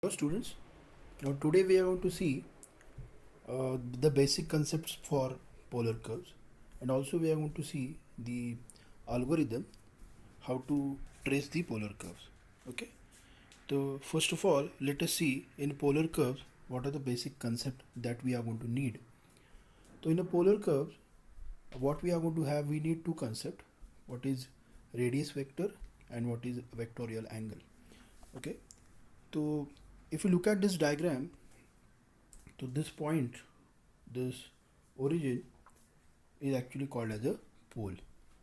Hello students, now today we are going to see the basic concepts for polar curves, and also we are going to see the algorithm how to trace the polar curves. Okay, so first of all let us see in polar curves what are the basic concepts that we are going to need. So in a polar curve what we are going to have, we need two concepts, what is radius vector and what is vectorial angle. Okay, so if you look at this diagram, to this point, this origin is actually called as a pole.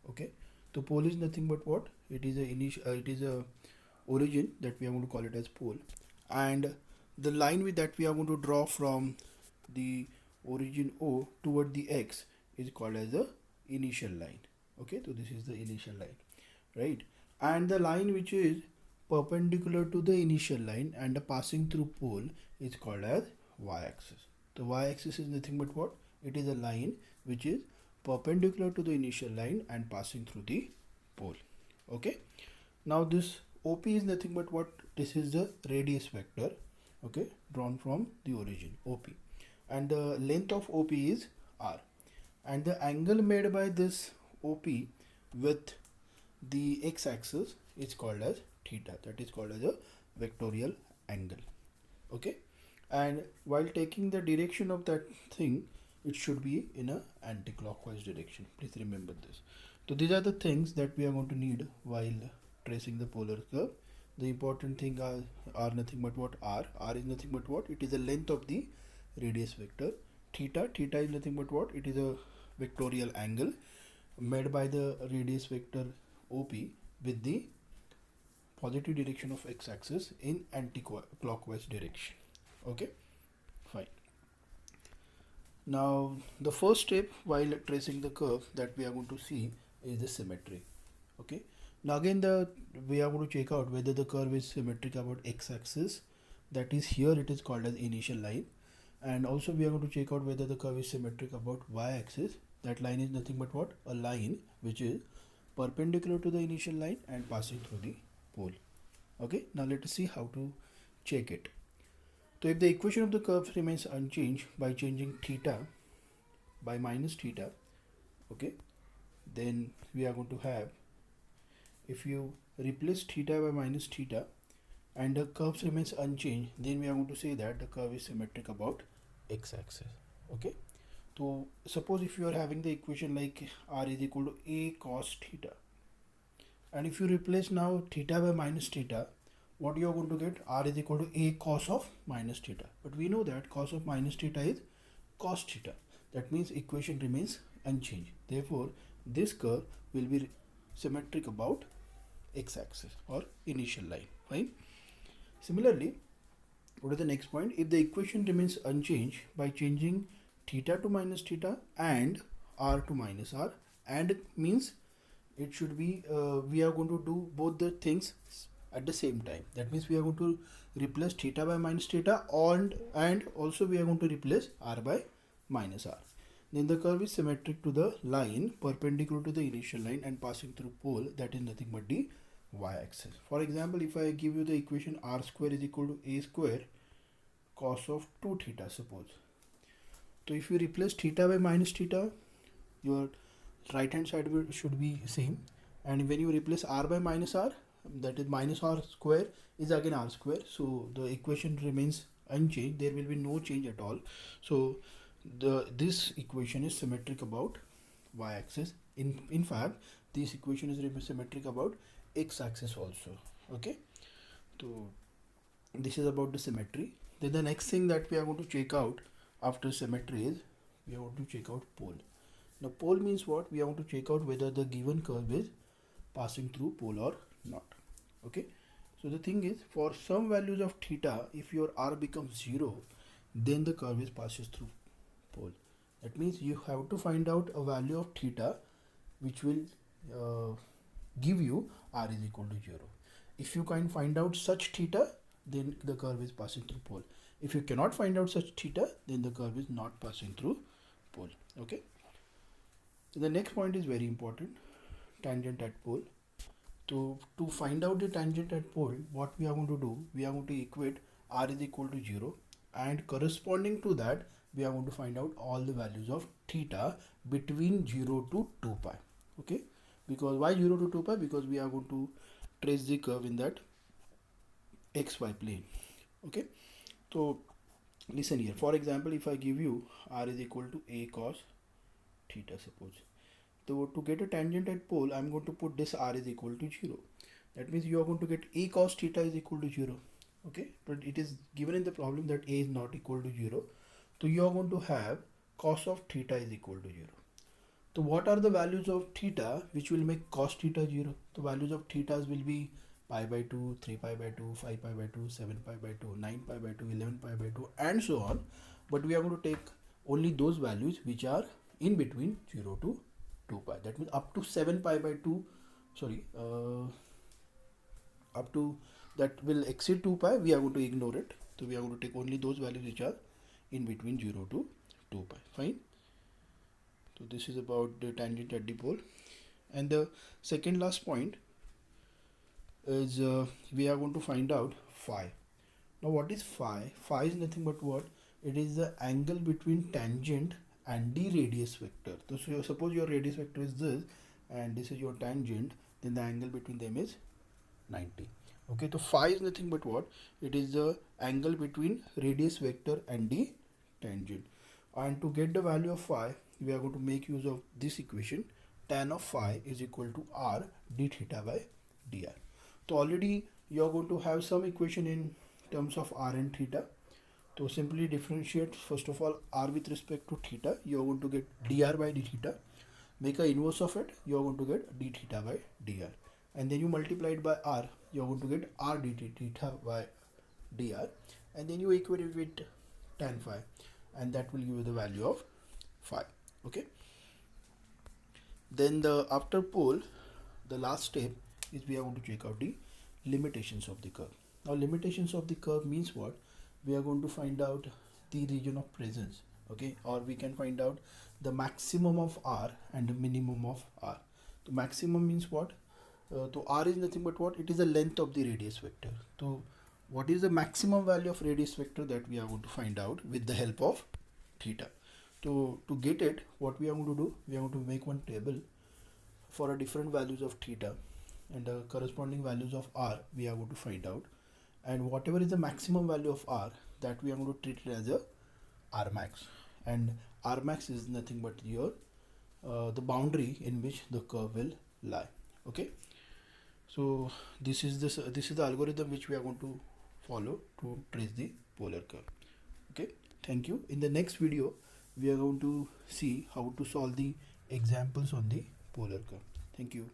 Okay, so pole is nothing but what? It is a it is a origin that we are going to call it as pole, and the line with that we are going to draw from the origin O toward the X is called as the initial line. Okay, so this is the initial line, right? And the line which is perpendicular to the initial line and the passing through pole is called as y-axis. The y-axis is nothing but what? It is a line which is perpendicular to the initial line and passing through the pole. Okay, now this OP is nothing but what? This is the radius vector, okay, drawn from the origin OP, and the length of OP is r, and the angle made by this OP with the x-axis is called as theta, that is called as a vectorial angle. Okay, and while taking the direction of that thing, it should be in a anti-clockwise direction. Please remember this. So these are the things that we are going to need while tracing the polar curve. The important thing are nothing but what? R is nothing but what? It is the length of the radius vector. Theta is nothing but what? It is a vectorial angle made by the radius vector OP with the positive direction of x-axis in anti-clockwise direction. Okay, fine. Now the first step while tracing the curve that we are going to see is the symmetry. Okay, now again we are going to check out whether the curve is symmetric about x-axis, that is here it is called as initial line, and also we are going to check out whether the curve is symmetric about y-axis. That line is nothing but what? A line which is perpendicular to the initial line and passing through the pole. Okay, now let us see how to check it. So if the equation of the curve remains unchanged by changing theta by minus theta, okay, then we are going to have, if you replace theta by minus theta and the curve remains unchanged, then we are going to say that the curve is symmetric about x-axis. Okay, so suppose if you are having the equation like r is equal to a cos theta, and if you replace now theta by minus theta, what you are going to get? R is equal to a cos of minus theta, but we know that cos of minus theta is cos theta. That means equation remains unchanged, therefore this curve will be symmetric about x-axis or initial line. Fine. Similarly, what is the next point? If the equation remains unchanged by changing theta to minus theta and r to minus r, and means it should be we are going to do both the things at the same time. That means we are going to replace theta by minus theta and also we are going to replace r by minus r. Then the curve is symmetric to the line perpendicular to the initial line and passing through pole, that is nothing but the y-axis. For example, if I give you the equation r square is equal to a square cos of 2 theta, suppose. So if you replace theta by minus theta, your right hand side should be same, and when you replace r by minus r, that is minus r square is again r square, so the equation remains unchanged, there will be no change at all. So this equation is symmetric about y-axis. In fact, this equation is symmetric about x-axis also. Okay, so this is about the symmetry. Then the next thing that we are going to check out after symmetry is we are going to check out pole. Now pole means what? We are going to check out whether the given curve is passing through pole or not. Okay, so the thing is, for some values of theta, if your r becomes 0, then the curve is passes through pole. That means you have to find out a value of theta which will give you r is equal to 0. If you can find out such theta, then the curve is passing through pole. If you cannot find out such theta, then the curve is not passing through pole. Okay, so the next point is very important, tangent at pole. To find out the tangent at pole, what we are going to do, we are going to equate r is equal to 0, and corresponding to that we are going to find out all the values of theta between 0 to 2 pi. Okay, because why 0 to 2 pi? Because we are going to trace the curve in that xy plane. Okay, so listen here. For example, if I give you r is equal to a cos theta, suppose, so to get a tangent at pole, I'm going to put this r is equal to 0. That means you are going to get a cos theta is equal to 0. Okay, but it is given in the problem that a is not equal to 0. So you are going to have cos of theta is equal to 0. So what are the values of theta which will make cos theta 0? The values of thetas will be pi by 2, 3 pi by 2, 5 pi by 2, 7 pi by 2, 9 pi by 2, 11 pi by 2, and so on. But we are going to take only those values which are in between 0 to 2 pi. That means up to 7 pi by 2, sorry, up to that will exceed 2 pi, we are going to ignore it. So we are going to take only those values which are in between 0 to 2 pi. Fine. So this is about the tangent at the pole. And the second last point is we are going to find out phi. Now what is phi? Phi is nothing but what? It is the angle between tangent and the radius vector. So suppose your radius vector is this and this is your tangent, then the angle between them is 90. Okay, so phi is nothing but what? It is the angle between radius vector and the tangent. And to get the value of phi, we are going to make use of this equation. Tan of phi is equal to r d theta by dr. So already you are going to have some equation in terms of r and theta. So simply differentiate first of all r with respect to theta. You are going to get dr by d theta. Make a inverse of it. You are going to get d theta by dr. And then you multiply it by r. You are going to get r d theta by dr. And then you equate it with tan phi. And that will give you the value of phi. Okay. Then the after pole, the last step is we are going to check out the limitations of the curve. Now limitations of the curve means what? We are going to find out the region of presence. Okay, or we can find out the maximum of r and the minimum of r. The maximum means what? So r is nothing but what? It is the length of the radius vector. So what is the maximum value of radius vector that we are going to find out with the help of theta. So to get it, what we are going to do, we are going to make one table for a different values of theta and the corresponding values of r we are going to find out, and whatever is the maximum value of r, that we are going to treat it as a r max, and r max is nothing but your the boundary in which the curve will lie. Okay, so this is the algorithm which we are going to follow to trace the polar curve. Okay, thank you. In the next video we are going to see how to solve the examples on the polar curve. Thank you.